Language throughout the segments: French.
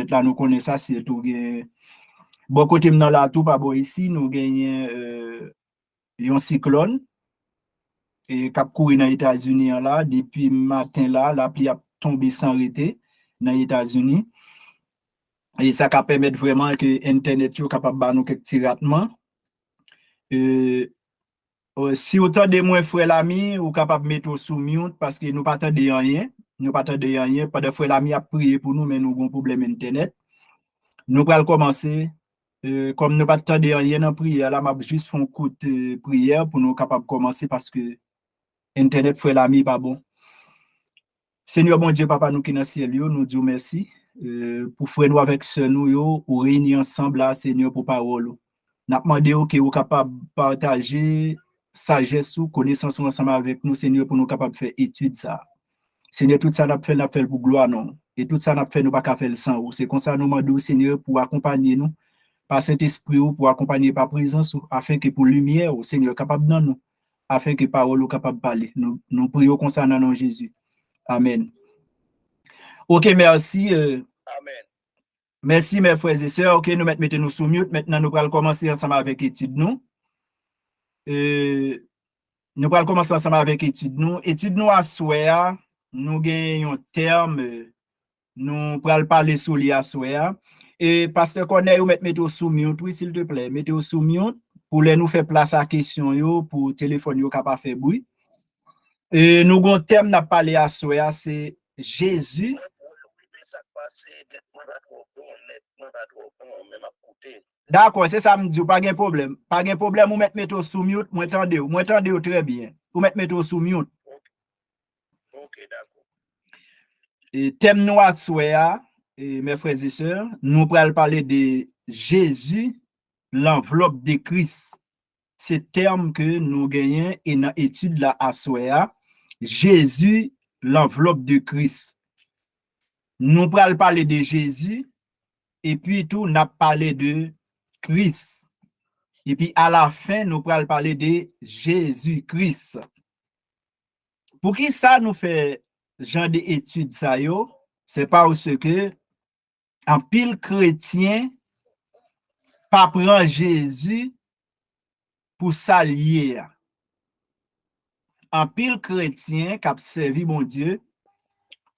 internet là nous connaît ça c'est tout bon côté dans là tout pas bon ici nous gagnons un cyclone et cap courir dans les États-Unis là depuis matin là la pluie a tombé sans arrêter dans les États-Unis et ça va permettre vraiment que internet soit capable de nous quelques petits ratements si autant de moins frère l'ami ou capable mettre sous mute parce que nous pas attendre rien pas de frère l'ami a prier pour nous mais nous avons un problème internet nous allons commencer comme nous pas attendre rien dans prière là m'a juste font coup de prière pour nous capable commencer parce que internet frère l'ami pas bon. Seigneur bon Dieu papa nous qui dans ciel nous disons merci pour frère nous avec sœur nous yo ou réunir ensemble là Seigneur pour parole. N'a demandé que vous capable partager sagesse ou connaissance ensemble avec nous Seigneur pour nous capable faire étude ça. Seigneur tout ça n'a fait pour gloire non et tout ça n'a fait nous pas faire sans ou c'est comme ça nous demandons Seigneur pour accompagner nous par Saint-Esprit ou pour accompagner par présence afin que pour lumière au Seigneur capable dans nous afin que parole capable parler nous prions concernant nom Jésus. Amen. OK, merci. Amen. Merci mes frères et sœurs. OK, nous mettons sous mute. Maintenant, nous allons commencer ensemble avec l'étude nous. Nous allons commencer ensemble avec l'étude nous. Étude nous à soir, nous gagnons un terme, nous allons parler sur lui à soir. Et pasteur Corneille, vous mettez sous mute, oui, s'il te plaît. Mettez sous mute pour nous faire place à question yo, pour téléphone yo capable faire bruit. Et nous avons un terme n'a parlé à soir, c'est Jésus. D'accord, c'est ça me dit, pas de problème. Pas de problème, vous mettez sous mute, moi entendez très bien. Vous mettez sous mute. OK, d'accord. Et thème nous à soir, mes frères et sœurs, nous allons parler de Jésus, l'enveloppe de Christ. C'est terme que nous gagnons et dans l'étude là à soir, Jésus, l'enveloppe de Christ. Nous allons parler de Jésus et puis tout, nous allons parler de Christ. Et puis à la fin, nous allons parler de Jésus-Christ. Pour qui ça nous fait genre d'études ça yo, c'est parce que en pile chrétien pas prend Jésus pour s'allier. En pile chrétien qui a servi mon Dieu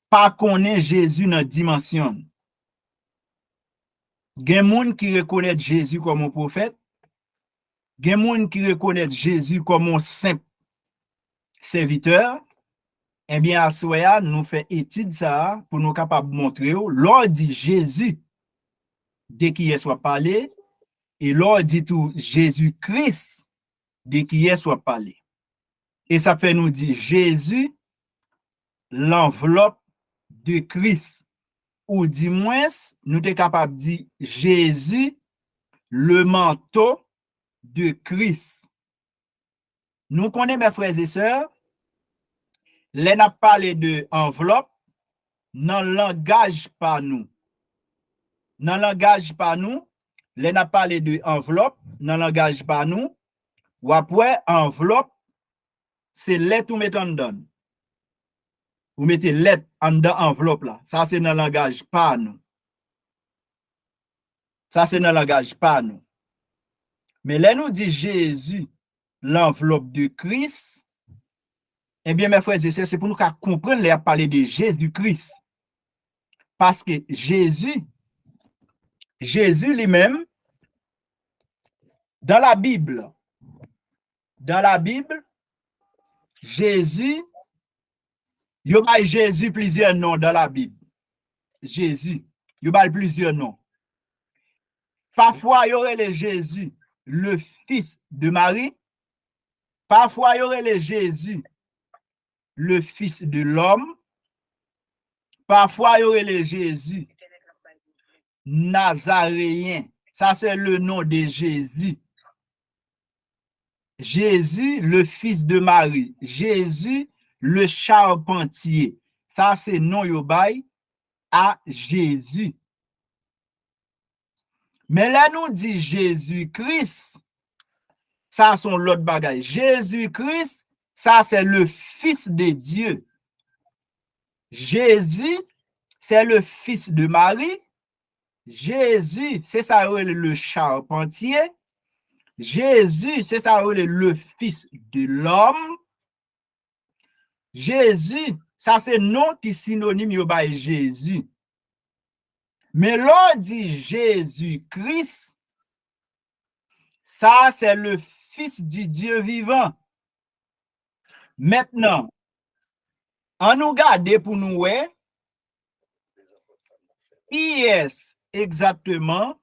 pas connaît Jésus dans dimension. Gen moun qui reconnaît Jésus comme un prophète, gen moun qui reconnaît Jésus comme un simple serviteur. Eh bien, à soya, nous fait étude ça pour nous capables de montrer lors dit Jésus dès qu'il soit parlé et lors dit tout Jésus-Christ dès qu'il soit parlé. Et ça fait nous dire Jésus, l'enveloppe de Christ. Ou du moins, nous sommes capables de dire Jésus, le manteau de Christ. Nous connaissons, mes frères et sœurs, les n'a parlé de enveloppe, dans le langage par nous. Dans le langage par nous, les n'a parlé de enveloppe, dans le langage par nous, ou après, enveloppe, c'est lettre ou mettez en dedans. Vous mettez lettre en dedans enveloppe là. Ça, c'est dans le langage par nous. Ça, c'est dans le langage par nous. Mais là, nous dit Jésus, l'enveloppe de Christ. Eh bien, mes frères et sœurs, c'est pour nous comprendre, les parler de Jésus-Christ. Parce que Jésus lui-même, dans la Bible, Jésus, il y a Jésus plusieurs noms dans la Bible. Jésus, il y a plusieurs noms. Parfois, il y aurait le Jésus, le fils de Marie. Parfois, il y aurait le Jésus, le fils de l'homme. Parfois, il y aurait le Jésus, Nazaréen. Ça, c'est le nom de Jésus. Jésus, le fils de Marie. Jésus, le charpentier. Ça, c'est nom yobay à Jésus. Mais là, nous dit Jésus-Christ. Ça, c'est l'autre bagaille. Jésus-Christ, ça, c'est le fils de Dieu. Jésus, c'est le fils de Marie. Jésus, c'est ça le charpentier. Jésus, c'est ça le fils de l'homme. Jésus, ça c'est nom qui synonyme yo bay Jésus. Mais l'on dit Jésus-Christ, ça c'est le fils du Dieu vivant. Maintenant, on nous garde pour nous ouais, qui est exactement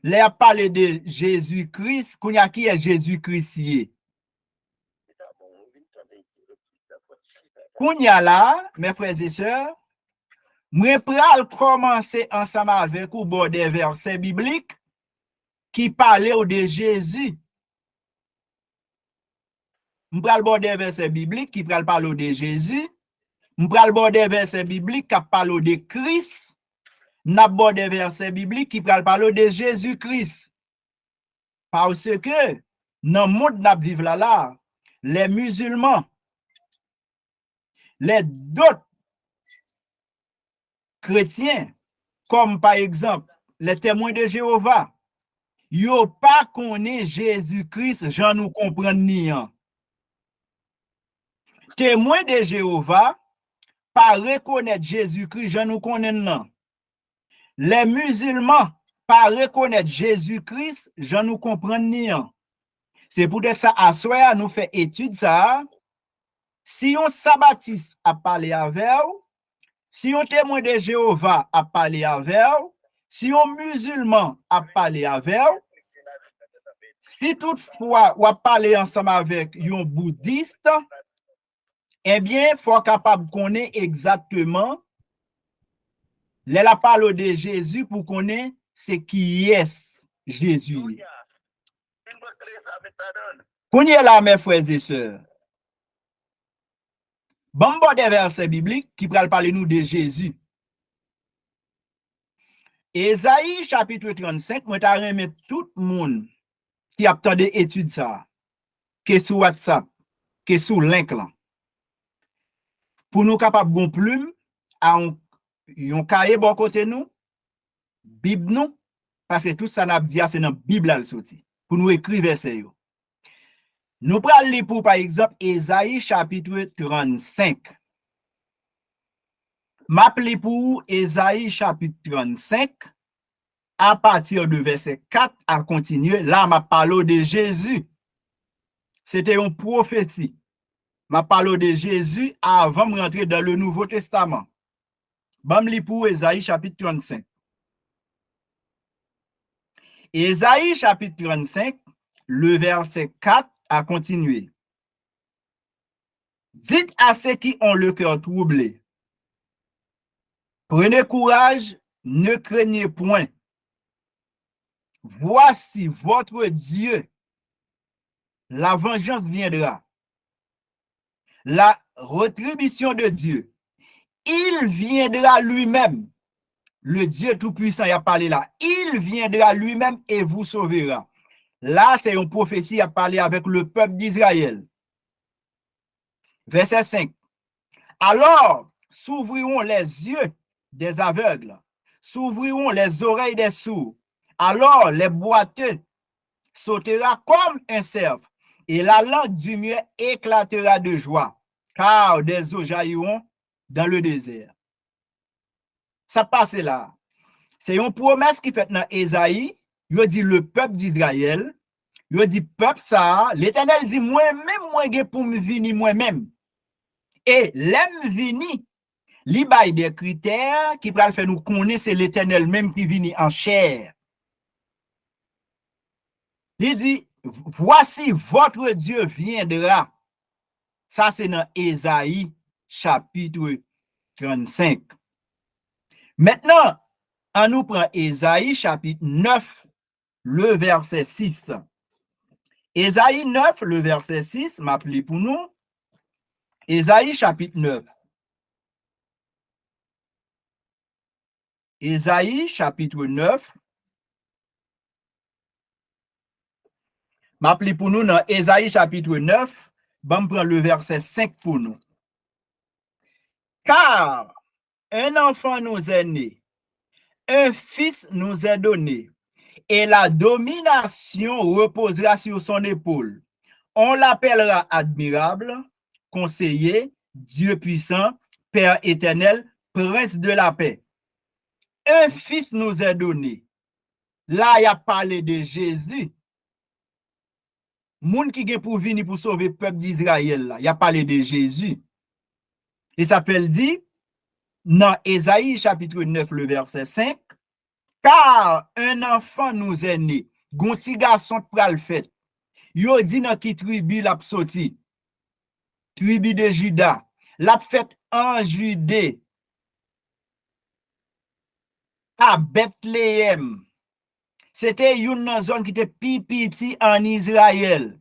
les a parlé de Jésus-Christ, qu'on y a qui est Jésus-Christ. Qu'on y a là, mes frères et sœurs, moi pral commencer ensemble avec vous bord des versets bibliques qui parlaient de Jésus. Je pral bord des versets bibliques qui parlent de Jésus. Je pral bord des versets bibliques qui parlent de Christ. N'a bord des versets bibliques qui parlent de Jésus-Christ. Parce que dans le monde n'a vivre là, les musulmans, les d'autres chrétiens, comme par exemple les témoins de Jéhovah, yo pas connaît Jésus-Christ, j'en nous comprend ni an. Témoins de Jéhovah, pas reconnaître Jésus-Christ, j'en nous connaît non. Les musulmans, pas reconnaître Jésus-Christ, j'en nous comprend ni an. C'est peut-être ça, à soi, nous fait étude ça. Si on sabbatiste a parlé avec, si on témoin de Jéhovah a parlé avec, si on musulman a parlé avec, si toutefois on a parlé ensemble avec un bouddhiste, eh bien, il faut capable connaître exactement la parole de Jésus pour connaître ce qui est Jésus. Qu'on y est là, mes frères et sœurs. Bon, des versets bibliques qui parlent parler nous de Jésus. Ésaïe chapitre 35, moi t'ai remis tout le monde qui a attendu étude ça, que sur WhatsApp, que sur link là. Pour nous capable gon plume à un cahier bon côté nous, Bible nous, parce que tout ça n'a dit c'est dans Bible là sorti. Pour nous écrire verset yo. Nous prenons lire pour par exemple Ésaïe chapitre 35. M'appelez pour Ésaïe chapitre 35 à partir de verset 4 à continuer. Là, m'a parlé de Jésus. C'était une prophétie. M'a parlé de Jésus avant de rentrer dans le Nouveau Testament. M'appelez pour Ésaïe chapitre 35. Ésaïe chapitre 35, le verset 4 à continuer. Dites à ceux qui ont le cœur troublé. Prenez courage, ne craignez point. Voici votre Dieu. La vengeance viendra. La rétribution de Dieu. Il viendra lui-même. Le Dieu Tout-Puissant y a parlé là. Il viendra lui-même et vous sauvera. Là, c'est une prophétie à parler avec le peuple d'Israël. Verset 5. Alors, s'ouvriront les yeux des aveugles, s'ouvriront les oreilles des sourds. Alors, les boiteux sautera comme un cerf, et la langue du muet éclatera de joie, car des eaux jailliront dans le désert. Ça passe là. C'est une promesse qui fait dans Ésaïe. Il dit le peuple d'Israël. Il dit peuple ça. L'Éternel dit moi-même, moi pour me venir moi-même. Et l'aime venir, li bay des critères qui pral faire nous connaître c'est l'Éternel même qui vient en chair. Il dit voici votre Dieu viendra. Ça c'est dans Ésaïe chapitre 35. Maintenant, on nous prend Ésaïe chapitre 9, le verset 6. Ésaïe 9, le verset 6, m'appelez pour nous. Ésaïe chapitre 9. Ésaïe chapitre 9. M'appelez pour nous dans Ésaïe chapitre 9. Bon, prend le verset 5 pour nous. Car un enfant nous est né, un fils nous est donné, et la domination reposera sur son épaule. On l'appellera admirable, conseiller, Dieu puissant, Père éternel, prince de la paix. Un fils nous est donné. Là, il a parlé de Jésus. Moun qui est pour venir pour sauver le peuple d'Israël, il a parlé de Jésus. Et ça peut le dire dans Ésaïe chapitre 9, le verset 5, car un enfant nous est né, gon ti garçon pral fait. Yo dit dans qui tribu l'a sorti? Tribu de Juda. L'a fait en Judée, à Bethléem. C'était une zone qui était petit en Israël.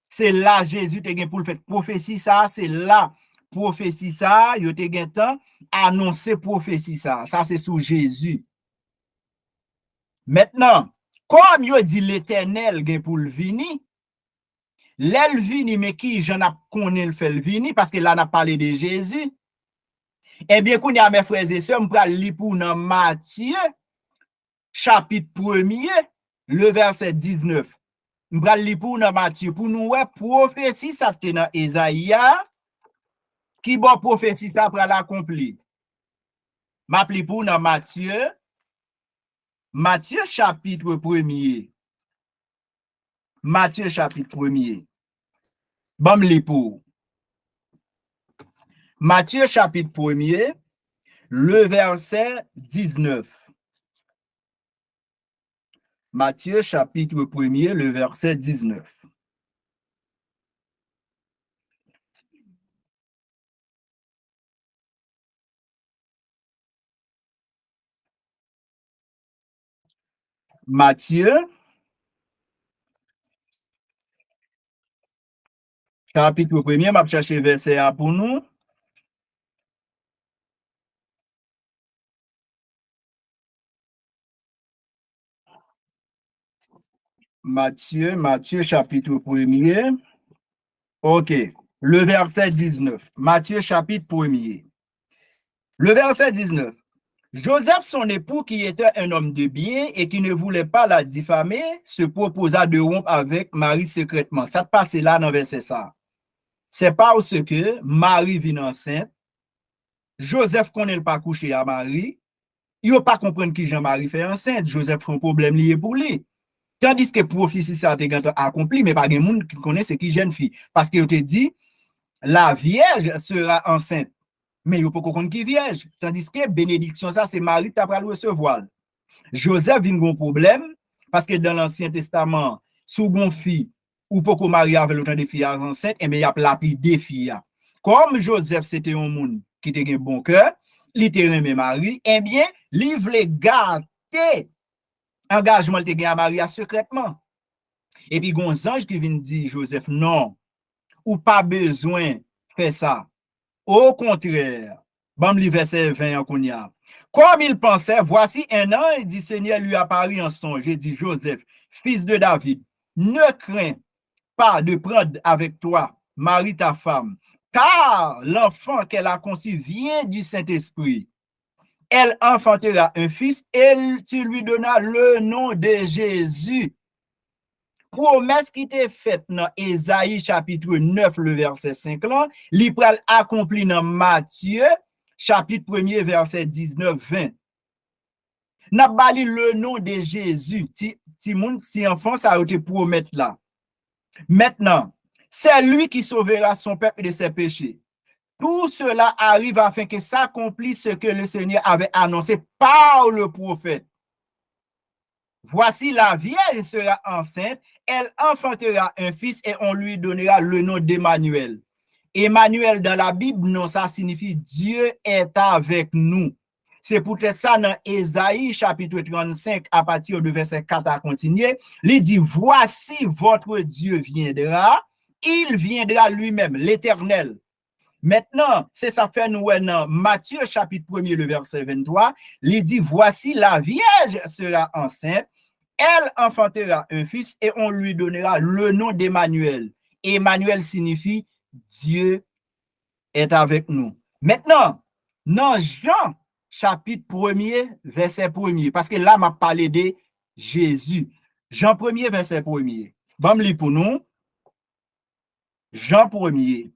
C'est là Jésus te gen pour le faire prophétie ça, c'est là prophétie ça, yo te gen temps annoncer prophétie ça. Ça c'est sous Jésus. Maintenant, comme yo dit l'Éternel gen pour le vini, l'el vini mais qui j'en a connaît le fait le vini parce que là on a parlé de Jésus. Eh bien, qu'on y a mes frères et sœurs, m'pral li pour dans Matthieu chapitre 1er, le verset 19. M'pral li pour dans Matthieu pour nous ouais prophétie ça te dans Ésaïe qui bon prophétie ça pral accompli. M'appli pour dans Matthieu chapitre 1er. Matthieu chapitre 1er. Bam li pour Matthieu chapitre 1er, le verset 19. Matthieu chapitre 1er, le verset 19. Matthieu chapitre 1er, m'a chercher verset A pour nous. Matthieu chapitre 1er. OK. Le verset 19. Matthieu chapitre 1er. Le verset 19. Joseph, son époux, qui était un homme de bien et qui ne voulait pas la diffamer, se proposa de rompre avec Marie secrètement. Ça te passe là dans verset ça. C'est parce que Marie vient enceinte. Joseph connaît pas coucher à Marie. Il n'a pas comprendre qui Jean-Marie fait enceinte. Joseph fait un problème lié pour lui. Tandis que prophétie ça a accompli, mais pas de monde qui connaît ce qui jeune fille. Parce qu'il te dit, la vierge sera enceinte. Mais il ne peut pas connaître qui vierge. Tandis que bénédiction, ça, c'est Marie qui a recevoir. Joseph vient un problème, parce que dans l'Ancien Testament, sous une fille, ou pas qu'on marie avec l'autre des filles enceintes, et bien il y a lapidé filles. Comme Joseph, c'était un monde qui était un bon cœur, il était aimé Marie, eh bien, il voulait garder engagement te gen à Marie secrètement. Et puis, gon ange qui vient dire, Joseph, non, ou pas besoin faire ça. Au contraire, bam li verset 20 en konya. Comme il pensait, voici un ange du Seigneur lui apparut en songe. J'ai dit, Joseph, fils de David, ne crains pas de prendre avec toi Marie ta femme, car l'enfant qu'elle a conçu vient du Saint-Esprit. Elle enfantera un fils et tu lui donneras le nom de Jésus. Promesse qui était faite dans Ésaïe chapitre 9, le verset 5, li pral accompli dans Matthieu chapitre 1er, verset 19-20. N'a bali le nom de Jésus. Si enfant, ça a été promettre là. Maintenant, c'est lui qui sauvera son peuple de ses péchés. Tout cela arrive afin que s'accomplisse ce que le Seigneur avait annoncé par le prophète. Voici la vierge sera enceinte, elle enfantera un fils et on lui donnera le nom d'Emmanuel. Emmanuel dans la Bible, non, ça signifie Dieu est avec nous. C'est peut-être ça dans Ésaïe chapitre 35 à partir de verset 4 à continuer. Il dit, voici votre Dieu viendra, il viendra lui-même, l'Éternel. Maintenant, c'est ça fait nous dans Matthieu chapitre 1er, le verset 23, il dit, voici la vierge sera enceinte, elle enfantera un fils et on lui donnera le nom d'Emmanuel. Emmanuel signifie Dieu est avec nous. Maintenant, dans Jean chapitre 1er, verset 1er. Parce que là, m'a parlé de Jésus. Jean 1er, verset 1er. Bon, me li pour nous. Jean 1er.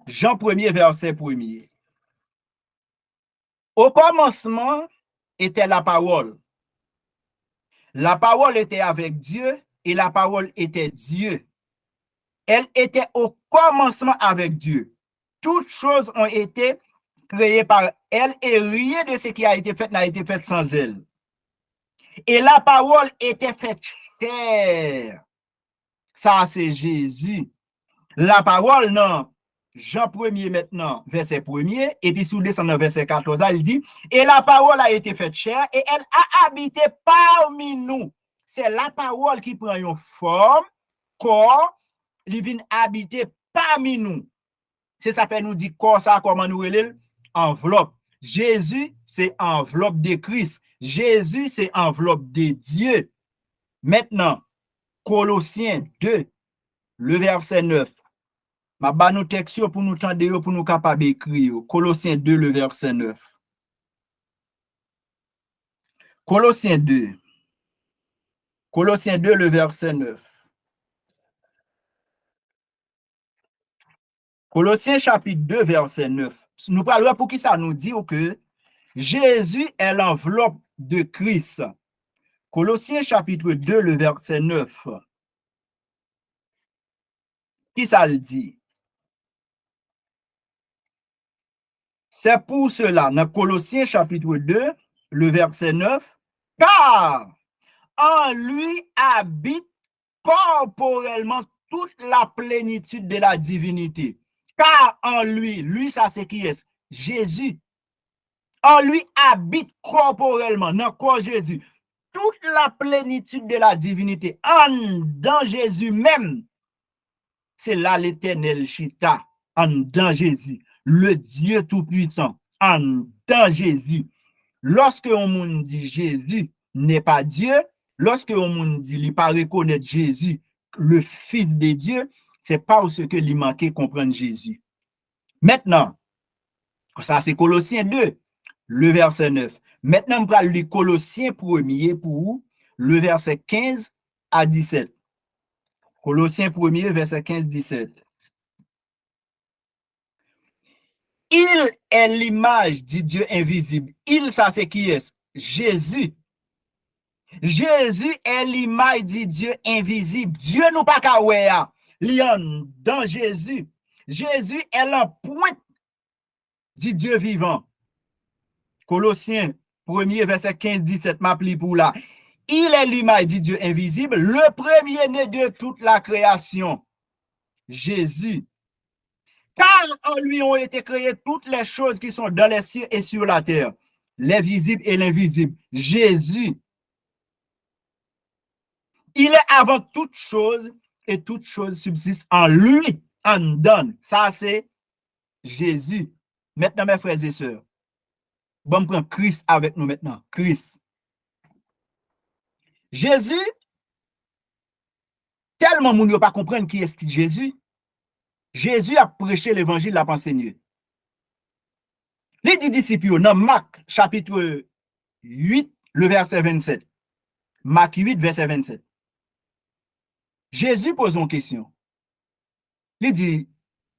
Jean 1er, verset 1er. Au commencement était la parole. La parole était avec Dieu et la parole était Dieu. Elle était au commencement avec Dieu. Toutes choses ont été créées par elle et rien de ce qui a été fait n'a été fait sans elle. Et la parole était faite chair. Ça, c'est Jésus. La parole, non. Jean 1er maintenant, verset 1er, et puis sous descendant verset 14, il dit, et la parole a été faite chair, et elle a habité parmi nous. C'est la parole qui prend une forme, corps, il vient habiter parmi nous. C'est ça fait nous dit corps, ça, comment nous relève? Enveloppe. Jésus, c'est enveloppe de Christ. Jésus, c'est enveloppe de Dieu. Maintenant, Colossiens 2, le verset 9. Ma ba nou texte pour nous tendre pour nous capable écrire. Colossiens 2 le verset 9. Colossiens 2. Colossiens 2 le verset 9. Colossiens chapitre 2 verset 9. Nous parlons pour qui ça nous dit que Jésus est l'enveloppe de Christ. Colossiens chapitre 2 le verset 9. Qui ça le dit? C'est pour cela, dans Colossiens chapitre 2, le verset 9, car en lui habite corporellement toute la plénitude de la divinité. Car en lui, lui ça c'est qui est? Jésus. En lui habite corporellement, dans quoi Jésus, toute la plénitude de la divinité. Dans Jésus même, c'est là l'éternel Chita, dans Jésus. Le Dieu Tout-Puissant, dans Jésus. Lorsque on dit Jésus n'est pas Dieu, lorsque on dit il pas reconnaître Jésus, le Fils de Dieu, c'est parce que il manquait comprendre Jésus. Maintenant, ça c'est Colossiens 2, le verset 9. Maintenant, on va lire Colossiens 1er pour le verset 15 à 17. Colossiens 1er, verset 15-17. Il est l'image du Dieu invisible. Il, ça c'est qui est? Jésus. Jésus est l'image du Dieu invisible. Dieu nous pas qu'à voir. Lion dans Jésus. Jésus est l'empreinte du Dieu vivant. Colossiens 1er, verset 15-17, m'appli pour là. Il est l'image du Dieu invisible, le premier-né de toute la création. Jésus. Car en lui ont été créées toutes les choses qui sont dans les cieux et sur la terre, les visibles et l'invisible. Jésus. Il est avant toute chose et toute chose subsiste en lui, en donne. Ça, c'est Jésus. Maintenant, mes frères et sœurs, bon, on prend Christ avec nous maintenant. Christ. Jésus, tellement moun yo pas comprendre qui est Jésus. Jésus a prêché l'évangile, l'a enseigné. Les 10 disciples, dans Marc, chapitre 8, le verset 27. Marc 8, verset 27. Jésus pose une question. Il dit,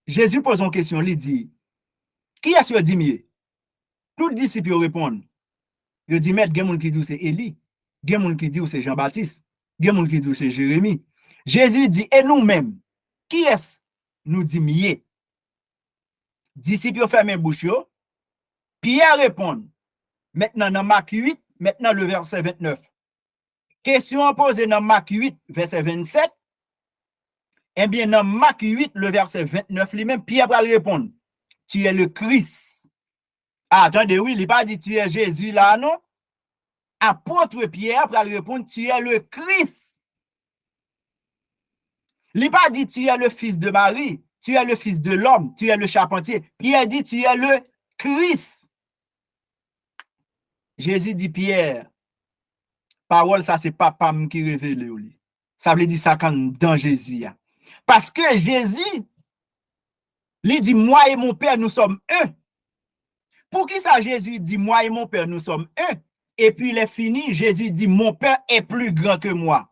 Jésus pose une question, il dit, qui est-ce qui dit mieux? Tous les disciples répondent. Il dit, maître, il y a des gens qui disent c'est Élie, il y a des gens qui disent c'est Jean-Baptiste, il y a des gens qui disent c'est Jérémie. Jésus dit, et nous-mêmes, qui est-ce nous dit mieux? Disciples ferment bouche. Pierre répond. Maintenant, dans Marc 8, maintenant le verset 29. Question posée dans Marc 8, verset 27. Eh bien, dans Marc 8, le verset 29, lui-même, Pierre va répondre. Tu es le Christ. Ah, attendez, oui, il n'a pas dit tu es Jésus là, non? Apôtre Pierre va répondre, tu es le Christ. Il n'a pas dit tu es le fils de Marie, tu es le fils de l'homme, tu es le charpentier. Pierre dit tu es le Christ. Jésus dit Pierre, parole ça c'est papa qui révèle. Ça veut dire ça quand dans Jésus. Parce que Jésus, il dit moi et mon Père nous sommes un. Pour qui ça Jésus dit, moi et mon Père, nous sommes un. Et puis il est fini, Jésus dit, mon Père est plus grand que moi.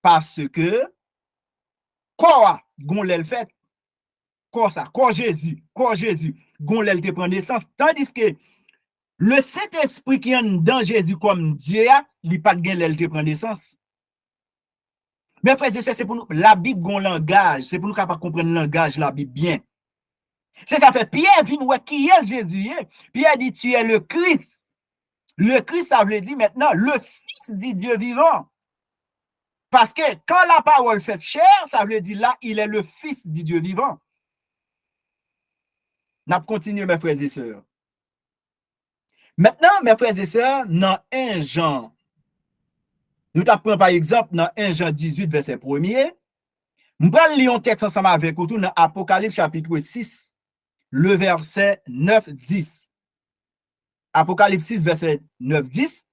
Parce que, quoi, gon l'el fait, quoi ça, quoi Jésus, gon l'el te prend naissance. Tandis que le Saint-Esprit qui est dans Jésus comme Dieu, il pas de l'el te prend naissance. Mais frères et sœurs, c'est pour nous, la Bible gon langage, c'est pour nous capables de comprendre le langage, la Bible bien. C'est ça fait, Pierre vient ouais, qui est Jésus. Pierre dit, tu es le Christ. Le Christ, ça veut dire maintenant le Fils du Dieu vivant. Parce que quand la parole fait chair, ça veut dire là, il est le Fils du Dieu vivant. N'a pas continué, mes frères et sœurs. Maintenant, mes frères et sœurs, dans 1 Jean, nous t'apprenons par exemple dans 1 Jean 18, verset 1er, nous allons lire un texte ensemble avec vous dans Apocalypse chapitre 6, le verset 9-10. Apocalypse 6, verset 9-10.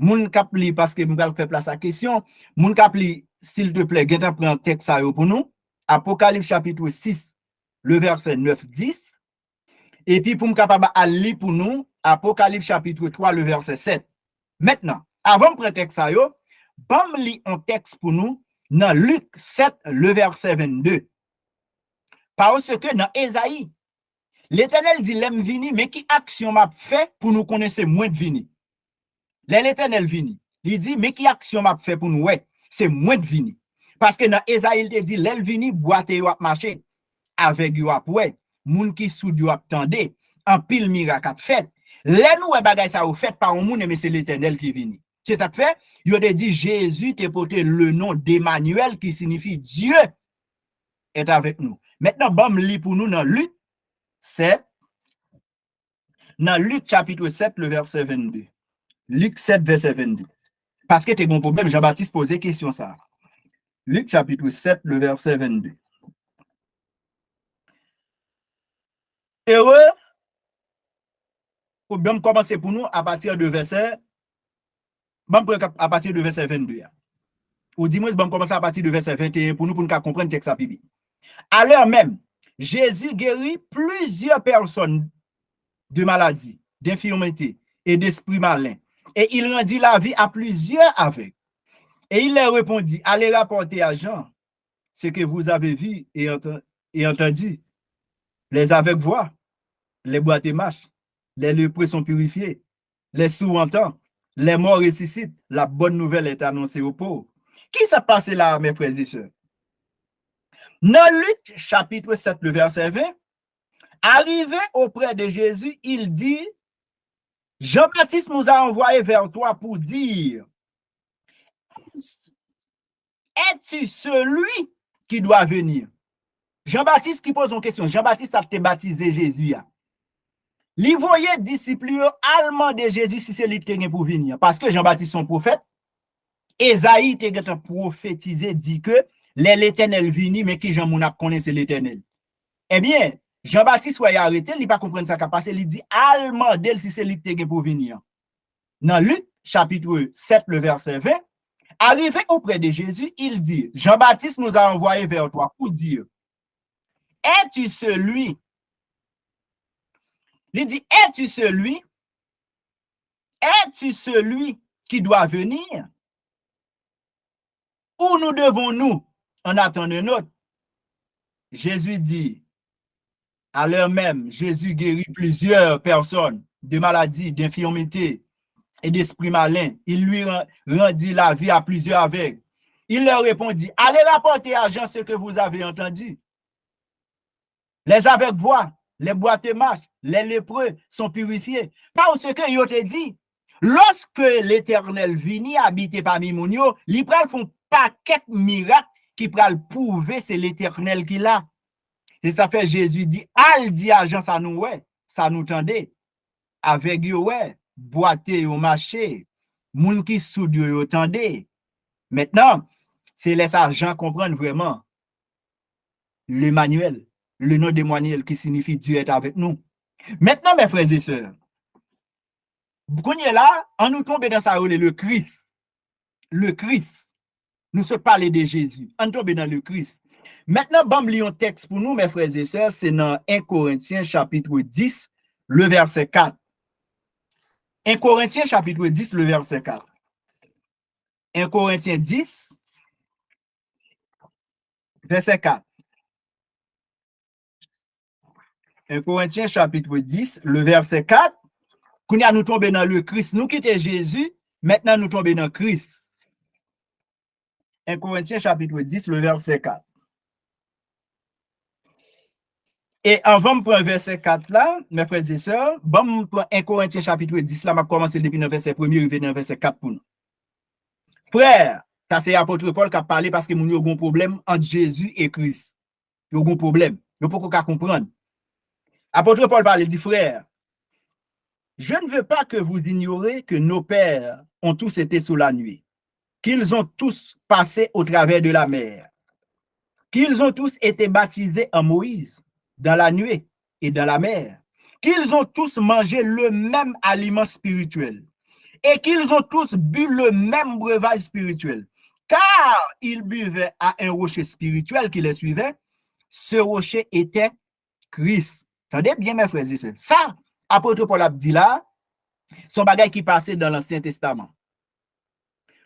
Moun kap li, parce que nous allons faire place à la question, moun kap li, s'il te plaît, gen prend un texte pour nous. Apocalypse chapitre 6, le verset 9-10. Et puis, pour me capable à lire pour nous, Apocalypse chapitre 3, le verset 7. Maintenant, avant de prendre texte bon lis un texte pour nous dans Luc 7, le verset 22. Parce que dans Ésaïe, l'Éternel dit, l'aime vini, mais qui action m'a fait pour nous connaître moins de vini? L'Éternel vini. Il dit, mais qui action m'a fait pour nous? Ouais, c'est moins de vini. Parce que dans Ésaïe, il te dit, l'el vini, boite yo ap marché, avec yo ap ouais, moun qui soud yo ap tende, en pile miracle ap fait. L'en nou bagay ça ou fait par un moun, mais c'est l'Éternel qui vini. C'est ça que fait, yo te dit, Jésus te porté le nom d'Emmanuel, qui signifie Dieu est avec nous. Maintenant, bon, lis pour nous dans Luc 7, dans Luc chapitre 7, le verset 22. Luc 7, verset 22. Parce que tu as un problème, Jean-Baptiste posait question ça. Luc chapitre 7, le verset 22. Heureux, pour bien commencer pour nous à partir de verset, à partir de verset 22. Ou dis-moi, bon commencer à partir de verset 21 pour nous comprendre le texte à Bible. À l'heure même, Jésus guérit plusieurs personnes de maladies, d'infirmités et d'esprits malins. Et il rendit la vie à plusieurs aveugles. Et il leur répondit, allez rapporter à Jean ce que vous avez vu et entendu. Les aveugles voient, les boiteux marchent, les lépreux sont purifiés, les sourds entendent, les morts ressuscitent, la bonne nouvelle est annoncée aux pauvres. Qui s'est passé là, mes frères et sœurs? Dans Luc, chapitre 7, le verset 20, arrivé auprès de Jésus, il dit, Jean-Baptiste nous a envoyé vers toi pour dire, es-tu celui qui doit venir? Jean-Baptiste qui pose une question. Jean-Baptiste a été baptisé Jésus. Li voyait disciples allemand de Jésus si c'est lui qui pour venir. Parce que Jean-Baptiste son prophète. Esaïe te prophétisé dit que l'Éternel vini, mais qui Jean Mounap connaissait l'Éternel. Eh bien, Jean-Baptiste soit arrêté, il pas comprendre ça qu'a passé, il dit allemand d'elle si c'est lui qui pour venir. Dans Luc chapitre 7 le verset 20, arrivé auprès de Jésus, il dit, Jean-Baptiste nous a envoyé vers toi pour dire, es-tu celui? Il dit, es-tu celui? Es-tu celui qui doit venir? Où nous devons-nous en attendre un autre? Jésus dit, à l'heure même, Jésus guérit plusieurs personnes de maladies, d'infirmités et d'esprits malins. Il lui rendit la vie à plusieurs aveugles. Il leur répondit, allez rapporter à Jean ce que vous avez entendu. Les aveugles voient, les boiteux marchent, les lépreux sont purifiés. Parce que yo te dit, lorsque l'Éternel vini habiter parmi moun yo, li pral font paquet miracle qui pral prouver c'est l'Éternel qui l'a. Et ça fait Jésus dit, al dit à Jean ça nous ouais, ça nous tendait. Avec yo ouais, boiteux yo marché, moun qui soud yo tendait. Maintenant, c'est les Jean comprendre vraiment l'Emmanuel, le nom d'Emmanuel qui signifie Dieu est avec nous. Maintenant, mes frères et sœurs, vous est là, on nous tombe dans ça, le Christ. Le Christ. Nous se parler de Jésus. On tombe dans le Christ. Maintenant, bon, lis un texte pour nous, mes frères et sœurs, c'est dans 1 Corinthiens chapitre 10, le verset 4. 1 Corinthiens chapitre 10, le verset 4. 1 Corinthiens 10, verset 4. 1 Corinthiens chapitre 10, le verset 4. Quand nous tombons dans le Christ, nous quittons Jésus, maintenant nous tombons dans Christ. 1 Corinthiens chapitre 10, le verset 4. Et avant de prendre verset 4 là, mes frères et sœurs, bon, pour 1 Corinthiens chapitre 10 là, m'a commencé depuis le verset 1er, arrivé dans verset 4 pour nous. Frère, ça c'est l'apôtre Paul qui a parlé parce que nous avons un problème entre Jésus et Christ. Nous avons un problème. Nous ne pouvons pas comprendre. Apôtre Paul parle, il dit, frère, je ne veux pas que vous ignorez que nos pères ont tous été sous la nuée, qu'ils ont tous passé au travers de la mer, qu'ils ont tous été baptisés en Moïse, dans la nuée et dans la mer, qu'ils ont tous mangé le même aliment spirituel et qu'ils ont tous bu le même breuvage spirituel, car ils buvaient à un rocher spirituel qui les suivait. Ce rocher était Christ. Attendez bien, mes frères et sœurs. Ça, apôtre Paul a dit là, son bagage qui passait dans l'Ancien Testament.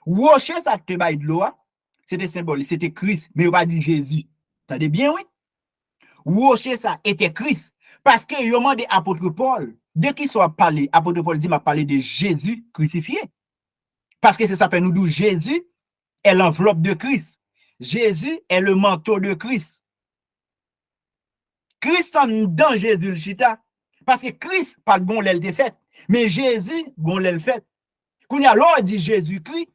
Rocher, ça te baille de l'eau, c'était symbolique, c'était Christ, mais on va dire Jésus. Attendez bien, oui? Rocher, ça était Christ. Parce que il demande apôtre Paul, dès qu'il soit parlé, apôtre Paul dit, m'a parlé de Jésus crucifié. Parce que ça s'appelle nous dit Jésus est l'enveloppe de Christ. Jésus est le manteau de Christ. Christ en dans Jésus le chita. Parce que Christ, pas bon l'aile de fait, mais Jésus, bon l'aile fait. Quand il y a l'on dit Jésus-Christ,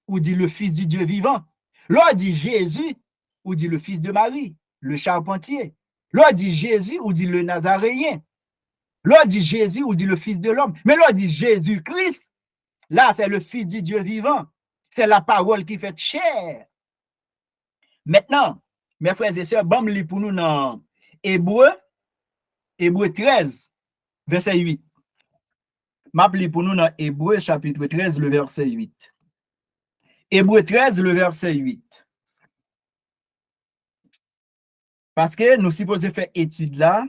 ou dit le Fils du Dieu vivant. L'on dit Jésus, ou dit le Fils de Marie, le charpentier. L'on dit Jésus, ou dit le Nazaréen. L'on dit Jésus, ou dit le Fils de l'homme. Mais l'on dit Jésus-Christ, là, c'est le Fils du Dieu vivant. C'est la parole qui fait chair. Maintenant, mes frères et sœurs, bon, lis pour nous dans Hébreu 13, verset 8. M'appelez pour nous dans Hébreu chapitre 13, le verset 8. Hébreu 13, le verset 8. Parce que nous supposons faire étude là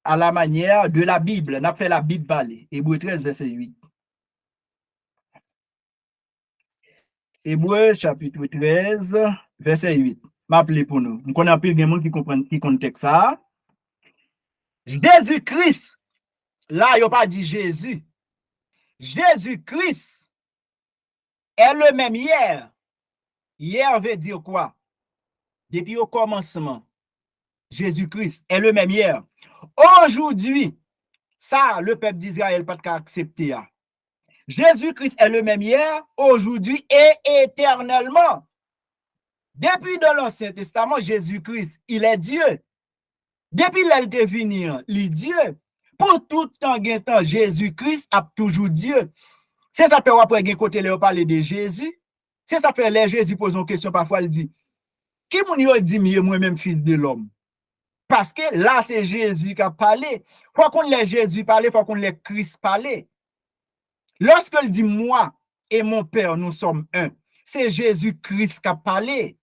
à la manière de la Bible. On a fait la Bible parler. Hébreu 13, verset 8. Hébreu chapitre 13, verset 8. M'appelez pour nous. On connaît un peu bien monde qui comprend qui contexte ça. Jésus-Christ. Là, il n'y a pas dit Jésus. Jésus-Christ est le même hier. Hier veut dire quoi? Depuis au commencement, Jésus-Christ est le même hier. Aujourd'hui, ça, le peuple d'Israël n'a pas accepté. Jésus-Christ est le même hier, aujourd'hui et éternellement. Depuis dans l'Ancien Testament, Jésus-Christ, il est Dieu. Depuis qu'il est venu, il est Dieu. Pour tout temps, Jésus-Christ a toujours Dieu. C'est ça que après côté là parler de Jésus. C'est ça que les Jésus pose une question parfois, il dit qui moun dit mieux moi-même fils de l'homme? Parce que là c'est Jésus qui a parlé. Faut qu'on les Jésus parler, faut qu'on les Christ parler. Lorsqu'il dit moi et mon Père nous sommes un, c'est Jésus-Christ qui a parlé.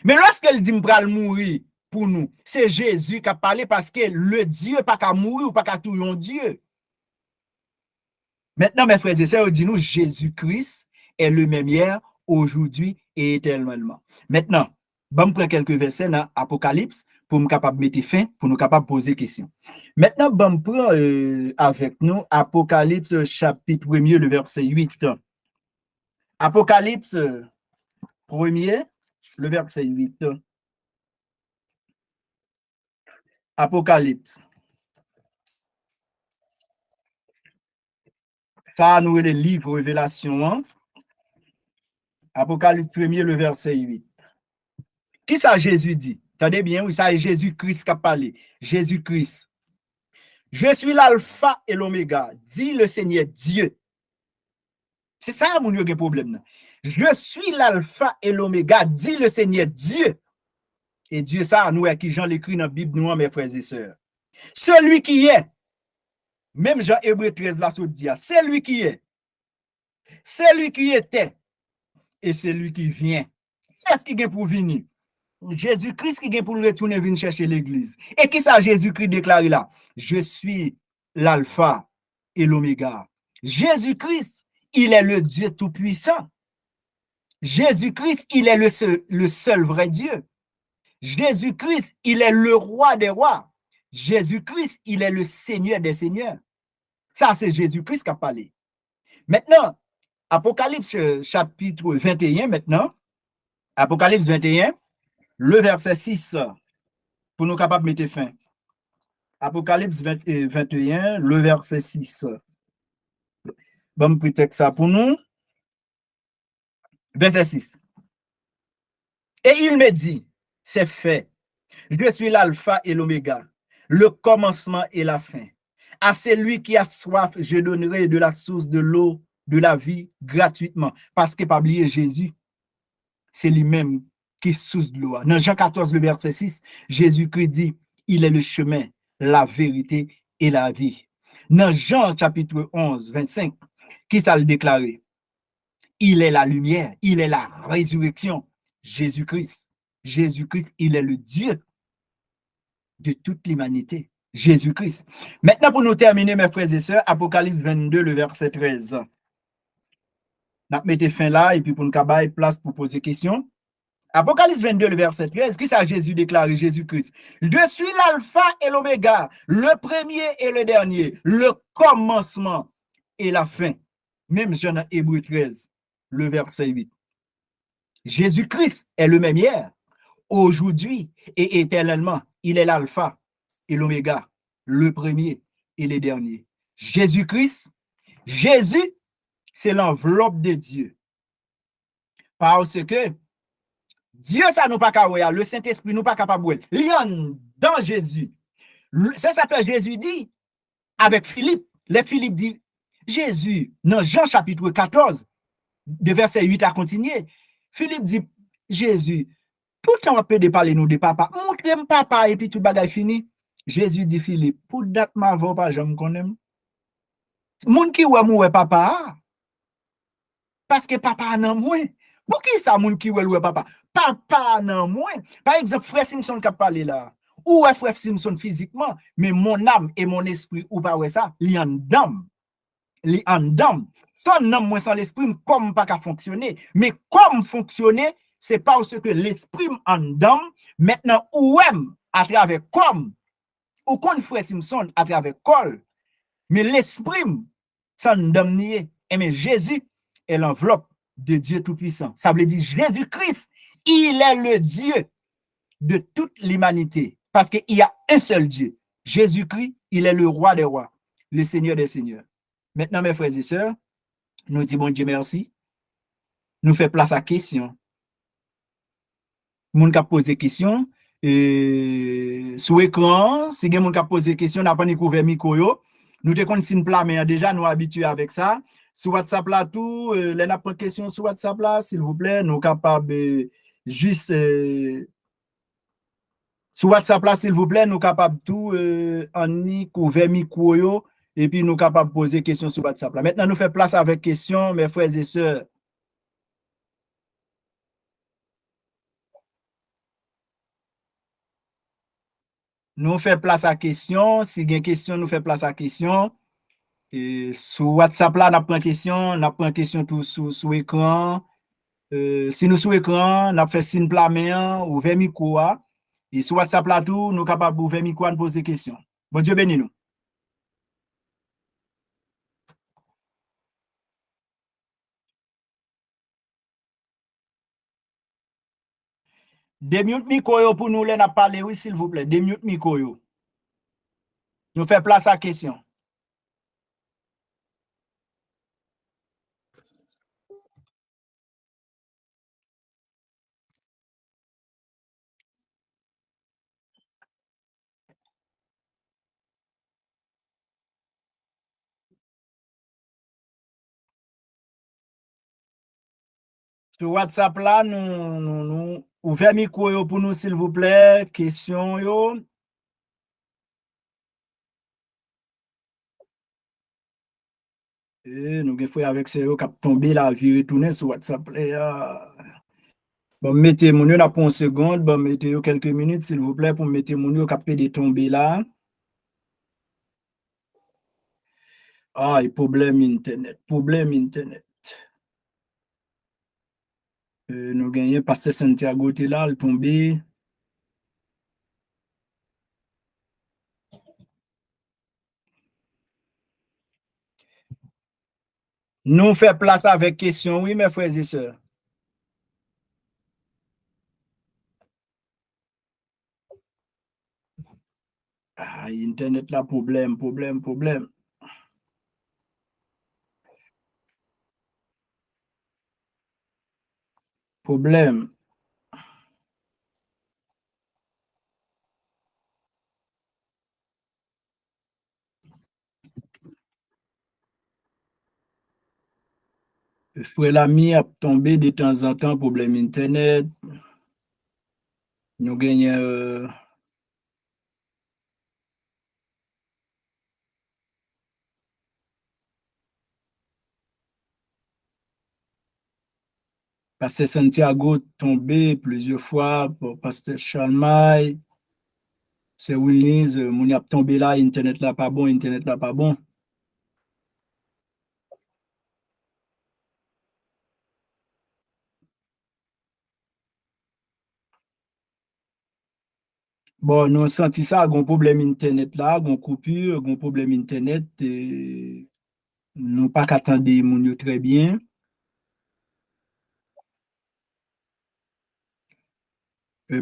Mais lorsqu'il dit m'bral mourir pour nous, c'est Jésus qui a parlé parce que le Dieu pas qu'à mourir ou pas qu'à tout un Dieu. Maintenant, mes frères et sœurs, dis-nous, Jésus-Christ est le même hier, aujourd'hui et éternellement. Maintenant, bon, prendre quelques versets dans Apocalypse pour nous capable mettre fin, pour nous capable poser des questions. Maintenant, bon, prend avec nous Apocalypse chapitre 1er, le verset 8. Apocalypse 1er, le verset 8. Apocalypse. Ça, nous, les livres Révélation. Hein? Apocalypse 1er, le verset 8. Qui ça Jésus dit? Attendez bien, oui, ça est Jésus-Christ qui a parlé. Jésus-Christ. Je suis l'alpha et l'oméga, dit le Seigneur Dieu. C'est ça, mon problème. Je suis l'alpha et l'oméga, dit le Seigneur Dieu. Et Dieu, ça, nous, qui Jean l'écrit dans la Bible, nous, mes frères et sœurs. Celui qui est, même Jean Hébreu 13, là, ça dit, c'est lui qui est. C'est lui qui était. Et c'est lui qui vient. C'est ce qui est pour venir. Jésus-Christ qui est pour retourner venir chercher l'église. Et qui ça Jésus-Christ déclaré là? Je suis l'alpha et l'oméga. Jésus-Christ, il est le Dieu tout-puissant. Jésus-Christ, il est le seul vrai Dieu. Jésus-Christ, il est le roi des rois. Jésus-Christ, il est le Seigneur des seigneurs. Ça, c'est Jésus-Christ qui a parlé. Maintenant, Apocalypse chapitre 21, maintenant. Apocalypse 21, le verset 6, pour nous capables de mettre fin. Apocalypse 21, le verset 6. Bon, prétexte ça pour nous. Verset 6. Et il me dit, c'est fait. Je suis l'alpha et l'oméga, le commencement et la fin. À celui qui a soif, je donnerai de la source de l'eau de la vie gratuitement. Parce que, pas oublier Jésus, c'est lui-même qui est source de l'eau. Dans Jean 14, le verset 6, Jésus-Christ dit, il est le chemin, la vérité et la vie. Dans Jean chapitre 11, 25, qui ça le déclaré? Il est la lumière, il est la résurrection. Jésus-Christ. Jésus-Christ, il est le Dieu de toute l'humanité. Jésus-Christ. Maintenant, pour nous terminer, mes frères et sœurs, Apocalypse 22, le verset 13. On mettez fin là, et puis pour nous cabaye place pour poser question. Apocalypse 22, le verset 13, qui ça Jésus déclaré, Jésus-Christ? Je suis l'alpha et l'oméga, le premier et le dernier, le commencement et la fin. Même Jean Hébreu 13, le verset 8. Jésus-Christ est le même hier, aujourd'hui et éternellement. Il est l'alpha et l'oméga, le premier et le dernier. Jésus-Christ, Jésus, c'est l'enveloppe de Dieu. Parce que Dieu, ça nous pas capable, le Saint-Esprit nous pas capable. Lion dans Jésus. Ça fait Jésus dit avec Philippe. Les Philippe dit, Jésus, dans Jean chapitre 14, de verset 8 à continuer, Philippe dit, Jésus, tout le temps on peut parler nous de papa. Montre-moi papa et puis tout bagage fini. Jésus dit, Philippe, pour date ma voix pas, j'aime qu'on aime. Moun qui ouais papa. Parce que papa non moins. Pour qui ça, moun qui ouais papa? Papa non moins. Par exemple, frère Simpson qui a parlé là. Ou frère Simpson physiquement, mais mon âme et mon esprit, ou pas ouais ça, li en dame. Li en dame. Son âme, moi, sans l'esprit, comme pas qu'à fonctionner. Mais comme fonctionner, c'est parce que l'esprit en dame, maintenant, ou aime à travers comme, ou qu'on frère Simpson à travers col, mais l'esprit, sans dame nier. Et mais Jésus est l'enveloppe de Dieu Tout-Puissant. Ça veut dire Jésus-Christ, il est le Dieu de toute l'humanité. Parce qu'il y a un seul Dieu. Jésus-Christ, il est le roi des rois, le Seigneur des seigneurs. Maintenant, mes frères et sœurs, nous disons bon Dieu merci. Nous faisons place à question. Moun ka pose question. Sous écran, si quelqu'un qui a posé question, n'a pas découvert micro yo. Nous te connaissons plat, mais déjà nous habitués avec ça. Sur WhatsApp là tout, les n'a pas de question sur WhatsApp là, s'il vous plaît, nous capables juste sur WhatsApp là, s'il vous plaît, nous capables tout en y couvert micro yo et puis nous capables poser question sur WhatsApp là. Maintenant nous fait place avec question, mes frères et sœurs. Nous fait place à question, si il y a une question, nous fait place à question. Et sur WhatsApp là, on prend question tout sous écran. Si nous sous écran, on a fait signe plat main ou vers micro. Et sur WhatsApp là tout, nous capables ouvrir micro et poser des questions. Bon Dieu béni nous. Démute micro pour nous les n'a parlé oui s'il vous plaît. Démute micro. Nous fait place à question. Sur WhatsApp là, nous ouvrez micro pour nous s'il vous plaît. Question yo. Et nous avons fait avec ce qui a tombé la vie retourner sur WhatsApp. Bon, mettez mon yo là pour une seconde. Bon, mettez yo quelques minutes s'il vous plaît pour mettre mon yo qui a de tomber là. Ah, problème internet. Nous gagnons Pasteur Santiago était là, il tombé. Nous fait place avec question, oui, mes frères et sœurs. Ah, internet là, problème. Frère l'ami a tombé de temps en temps, problème internet. Nous gagnons Pasteur Santiago tombé plusieurs fois, Pasteur Chalmay, c'est Willings, mon y a tombé là, internet là pas bon. Bon, nous senti ça, un problème internet là, un coupure, un problème internet, nous pas qu'attendre mon très bien.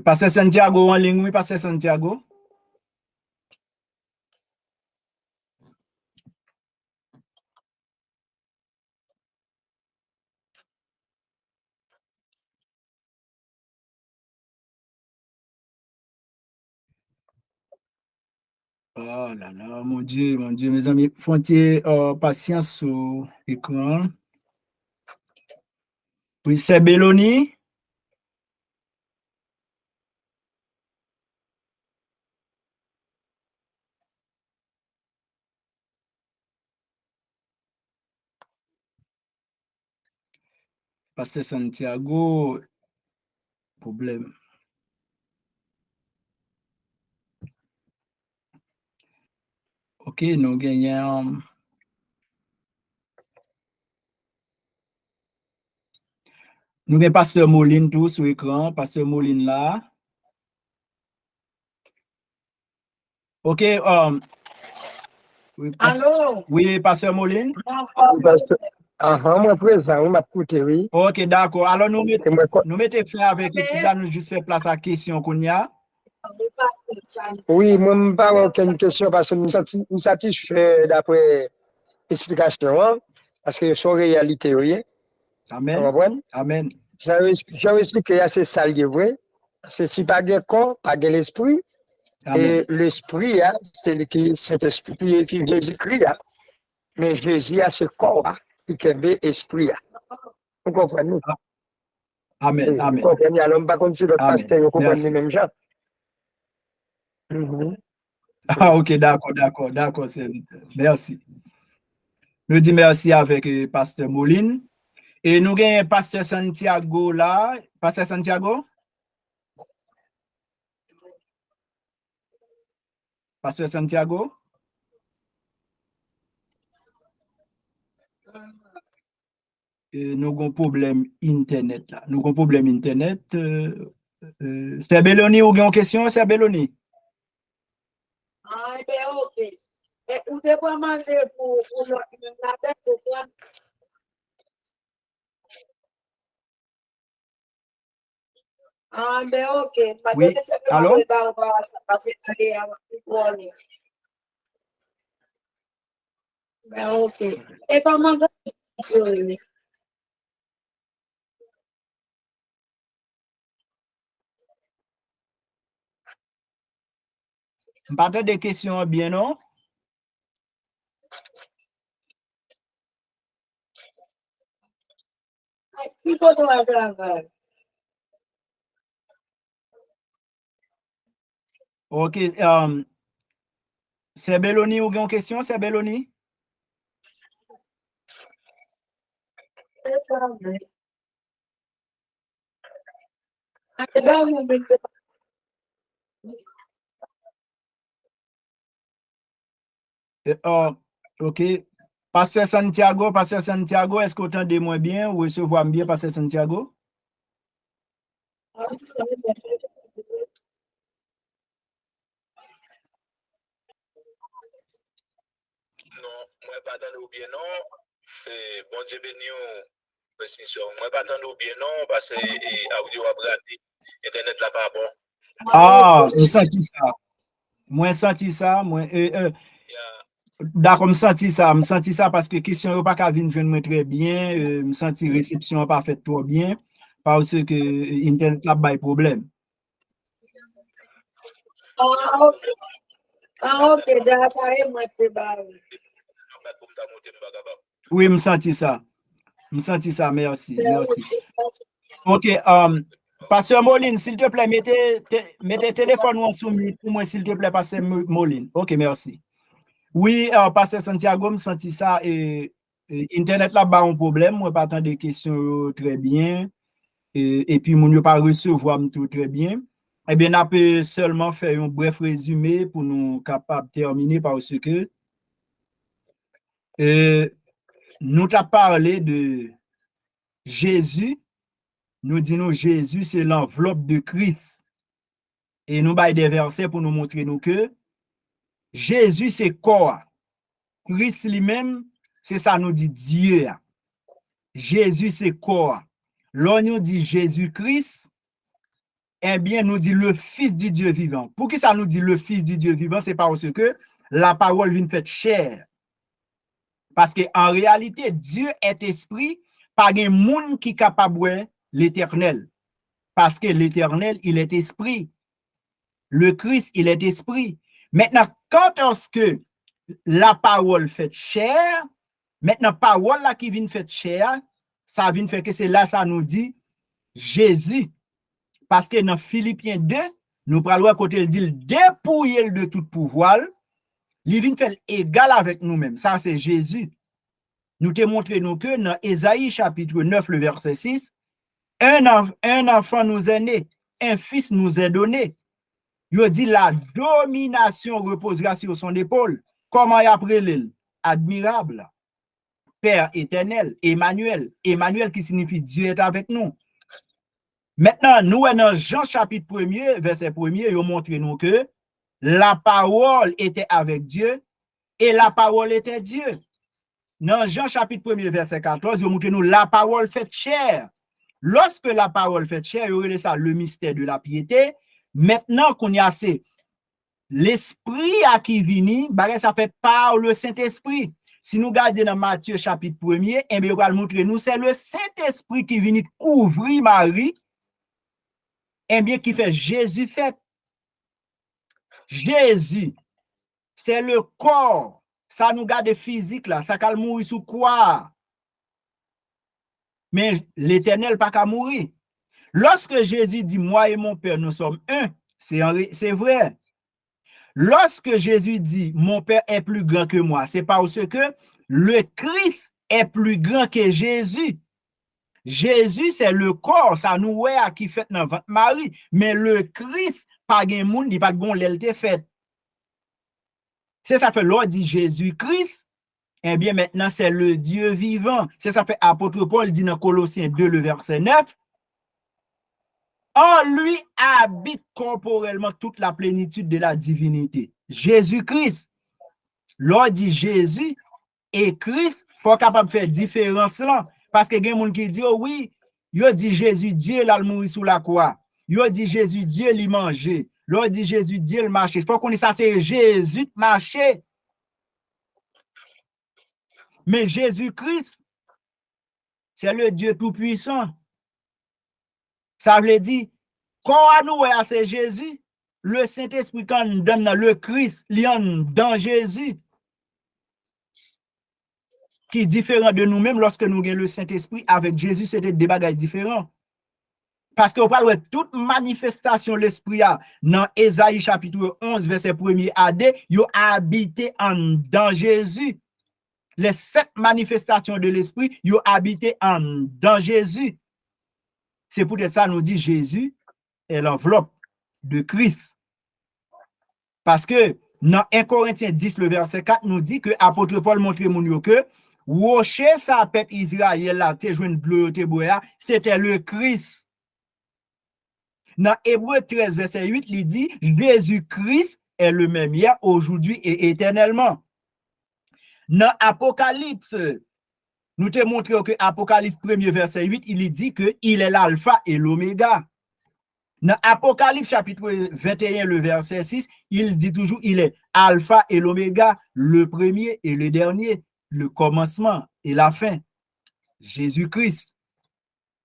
Pasteur Santiago en ligne, oui, Pasteur Santiago. Oh là là, mon Dieu, mes amis, faut-il patience sur l'écran. Oui, c'est Belloni. Pasteur Santiago, problème. Ok, nous gagnons. Nous avons Pasteur Moline tout sur l'écran, Pasteur Moline là. Ok, oui, Allô? oui, Pasteur Moline. Moi présent, m'a écouté, oui. Ok, d'accord. Alors, nous Et moi, mettons fait avec étude là, nous juste faire place à la question qu'on y a. oui, moi, je pas aucune question parce que nous satisfait d'après l'explication, hein, parce que c'est une réalité, oui. Amen. Vous comprenez? Amen. J'avais expliqué assez ça, vrai. Parce que si pas de corps, pas de l'esprit. Amen. Et l'esprit, hein, c'est cet esprit qui Jésus-Christ. Hein. Mais Jésus a ce corps hein, qui est esprit. Hein. Vous comprenez? Amen. Oui, Amen. vous comprenez? Alors, je ne sais pas comme si l'autre Amen. pasteur, vous comprenez Merci. les mêmes gens. Ah, ok, d'accord, serviteur. Merci. Nous disons merci avec Pasteur Moline. Et nous avons Pasteur Santiago là. Pasteur Santiago? Pasteur Santiago? Nous avons un problème internet là. Nous avons un problème internet. C'est Belloni ou une question, c'est Belloni? Ah, ben ok. Et vous devez manger pour la tête de toi. Ah, ben ok. Oui. Allô? Ben ok. Et comment ça? Pas de questions bien, non? Qui peut te faire? Ok. C'est Belloni ou une question, c'est Belloni? Ok. Pasteur Santiago, est-ce que vous entendez moi bien ou recevoir bien, Pasteur Santiago? Non, moi pas attendre bien non. C'est bon Dieu béni précision. Moi pas attendre bien non parce que audio a raté. Internet là pas bon. Ah, je senti ça. Moi senti ça, moi d'accord, me senti ça parce que question yo pas ka vinn joindre moi très bien, me senti réception pas faite trop bien parce que internet là bay problème. Ah, ok. Ah, ok, déjà, ça est moins probable. Oui, me senti ça. Merci. Ok, Pasteur Moline, s'il te plaît, mettez téléphone en sous mute pour moi, s'il te plaît, Pasteur Moline. Ok, merci. Oui, Pasteur Santiago, me senti ça et internet là bas un problème, moi pas attendre des questions très bien et puis mon yo pas recevoir tout très bien. Eh bien, on peut seulement faire un bref résumé pour nous capable terminer parce que nous t'a parlé de Jésus. Nous disons Jésus, c'est l'enveloppe de Christ. Et nous avons des versets pour nous montrer nous que Jésus, c'est quoi? Christ lui-même, c'est ça nous dit Dieu. Jésus, c'est quoi? Là, nous dit Jésus-Christ, eh bien, nous dit le Fils du Dieu vivant. Pour qui ça nous dit le Fils du Dieu vivant? C'est parce que la parole vient faite chair. Parce qu'en réalité, Dieu est esprit, pas un monde qui est capable de l'éternel. Parce que l'éternel, il est esprit. Le Christ, il est esprit. Maintenant, quand est-ce que la parole fait chair, maintenant, parole là qui vient fait chair, ça vient faire que c'est là, ça nous dit Jésus. Parce que dans Philippiens 2, nous parlons côté il dit dépouiller de tout pouvoir, il vient faire égal avec nous-mêmes. Ça, c'est Jésus. Nous te montré nous que dans Ésaïe chapitre 9, le verset 6, un enfant nous est né, un fils nous est donné. Il dit la domination reposera sur son épaule. Comment il a appelé admirable, Père éternel, Emmanuel. Emmanuel qui signifie Dieu est avec nous. Maintenant, nous, dans Jean chapitre 1er, verset 1er, il montre nous que la parole était avec Dieu et la parole était Dieu. Dans Jean chapitre 1er, verset 14, il montre nous la parole fait chair. Lorsque la parole fait chair, il y aurait ça le mystère de la piété. Maintenant qu'on y a assez, l'esprit à qui vini, ça fait par le Saint-Esprit. Si nous regardons dans Matthieu chapitre 1er, et bien, on va montrer nous, c'est le Saint-Esprit qui vient couvrir Marie, et bien qui fait Jésus fait. Jésus, c'est le corps. Ça nous garde physique là, ça va mourir sous quoi? Mais l'Éternel pas qu'à mourir. Lorsque Jésus dit moi et mon Père nous sommes un, c'est vrai. Lorsque Jésus dit mon Père est plus grand que moi, c'est parce que le Christ est plus grand que Jésus. Jésus c'est le corps, ça nous ouais à qui fait dans votre Marie, mais le Christ pas gen moun, il pas gon l'elte fait. C'est ça fait l'ordre dit Jésus-Christ. Eh bien, maintenant, c'est le Dieu vivant. C'est ça fait apôtre Paul dit dans Colossiens 2, le verset 9. En lui habite corporellement toute la plénitude de la divinité. Jésus-Christ. L'ordre dit Jésus et Christ, il faut capable de faire différence là. Parce que il y a des gens qui disent, oh oui, il dit Jésus, Dieu, l'a mourir sous la croix. Il dit Jésus, Dieu, l'y manger. L'autre dit Jésus, Dieu, le marcher. Il faut qu'on ait ça, c'est Jésus marcher. Mais Jésus-Christ, c'est le Dieu tout-puissant. Ça veut dire, quand nous c'est Jésus, le Saint-Esprit, quand nous donne le Christ, il y a dans Jésus, qui est différent de nous-mêmes lorsque nous avons le Saint-Esprit. Avec Jésus, c'était des bagages différents. Parce qu'on parle de toute manifestation de l'Esprit dans Ésaïe chapitre 11, verset 1er à 2, il a habité dans Jésus. Les 7 manifestations de l'Esprit, ils ont habité dans Jésus. C'est pour ça nous dit Jésus est l'enveloppe de Christ. Parce que dans 1 Corinthiens 10, le verset 4, nous dit que l'apôtre Paul montre que rocher ça peuple Israël là te joine bleu te boya, c'était le Christ. Dans Hébreu 13 verset 8, il dit Jésus-Christ est le même hier, aujourd'hui et éternellement. Dans Apocalypse, nous te montrons que Apocalypse 1er verset 8, il dit que il est l'alpha et l'oméga. Dans Apocalypse chapitre 21, le verset 6, il dit toujours il est alpha et l'oméga, le premier et le dernier, le commencement et la fin. Jésus-Christ.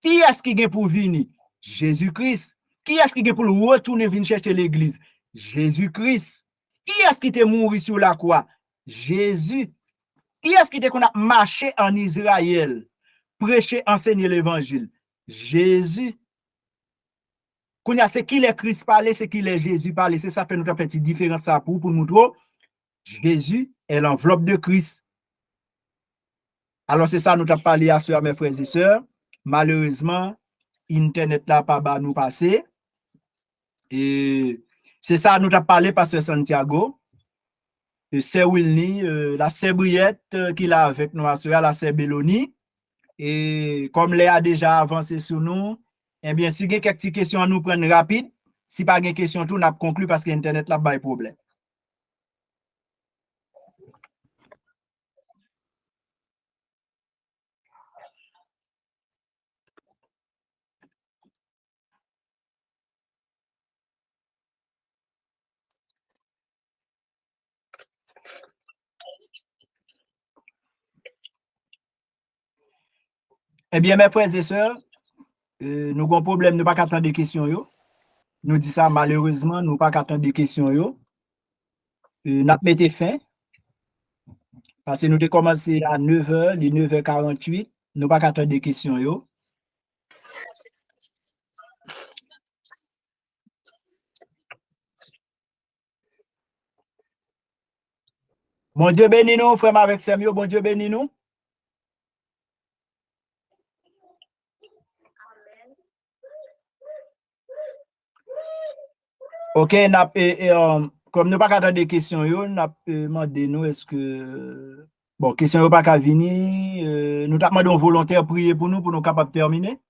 Qui est-ce qui vient pour venir? Jésus-Christ. Qui est-ce qui vient pour retourner venir chercher l'église? Jésus-Christ. Qui est-ce qui est mort sur la croix? Jésus. Qui est-ce qui a marché en Israël, prêcher, enseigner l'évangile? Jésus. C'est qui est Christ parler, c'est qui est Jésus parler. C'est ça fait notre petite différence ça pour nous montrer. Jésus est l'enveloppe de Christ. Alors c'est ça nous avons parlé à mes frères et sœurs. Malheureusement, Internet là pas nous passer. Et c'est ça nous avons parlé Pasteur Santiago. C'est Wilny, la sœur Briette qui a avec nous, la sœur Belloni. Et comme Léa a déjà avancé sur nous, eh bien, si il y a quelques questions à nous prendre rapide, si pas de questions, tout, on a conclu parce que Internet là, pas de problème. Eh bien, mes frères et sœurs, nous avons un problème, nous ne pouvons pas attendre des questions. Nous disons ça, malheureusement, nous ne pouvons pas attendre des questions. Nous avons mis fin. Parce que nous avons commencé à 9h, les 9h48. Nous ne pouvons pas attendre des questions. Bon Dieu bénis nous, frère avec Samuel. Bon Dieu bénis nous. Ok, comme nous pas attendre des questions, nous avons demandé nous est-ce que bon, question n'est pas qu'à venir, nous avons demandé un volontaire prier pour nous capables de terminer.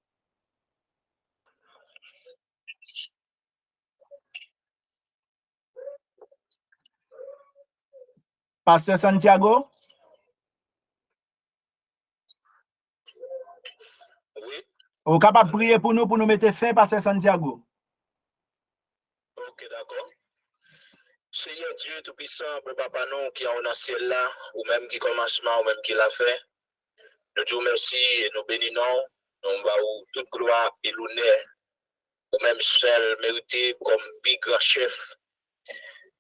Pasteur Santiago? Oui. Vous capable de prier pour nous mettre fin, Pasteur Santiago? Ok, d'accord. Seigneur Dieu Tout-Puissant, Papa nous qui est en ciel là, ou même qui commencement, ou même qui l'a fait, nous te remercions et nous bénissons, nous avons toute gloire et l'honneur, ou même seul mérité comme big grand chef.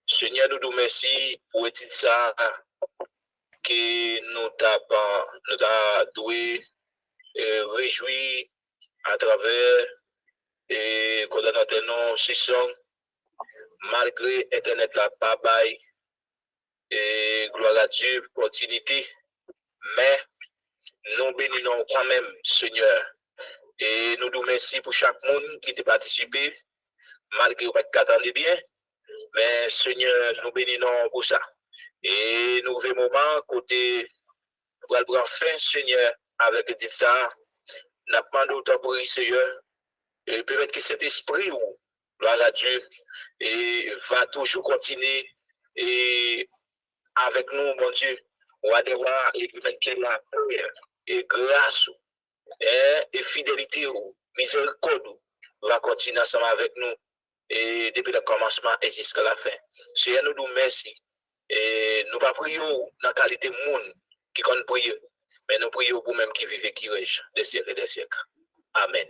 Seigneur, nous te remercions pour étudier ça, que nous t'avons doué et réjoui à travers et coordonnateur non session. Malgré Internet la pas bail et gloire à Dieu pour l'opportunité, mais nous bénissons quand même, Seigneur. Et nous nous remercions pour chaque monde qui a participé, malgré pas de bien, mais Seigneur, nous bénissons pour ça. Et nous vivons un moment côté pour le prendre fin, Seigneur, avec dit ça, n'a pas d'autant pour Seigneur, et peut-être que cet esprit ou gloire à Dieu et va toujours continuer et avec nous, mon Dieu, on va devoir mettre la prière et grâce et fidélité ou miséricorde va continuer ensemble avec nous et depuis le commencement et jusqu'à la fin. Seigneur, nous nous merci et nous pas prions dans la qualité monde qui compte prier, mais nous prions pour même qui vivent et qui règne des siècles et des siècles. Amen.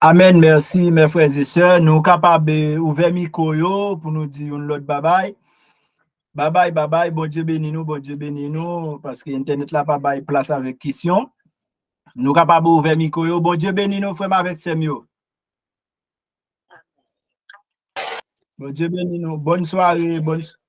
Amen, merci mes frères et sœurs. Nous sommes capables d'ouvrir micro pour nous dire une autre bye bye. Bye bye, bye bye. Bon Dieu bénis nous, parce que Internet là pas bye place avec question. Nous sommes capables d'ouvrir micro. Bon Dieu bénis nous, frère avec Samuel. Bon Dieu bénis nous. Bonne soirée, bonne soirée.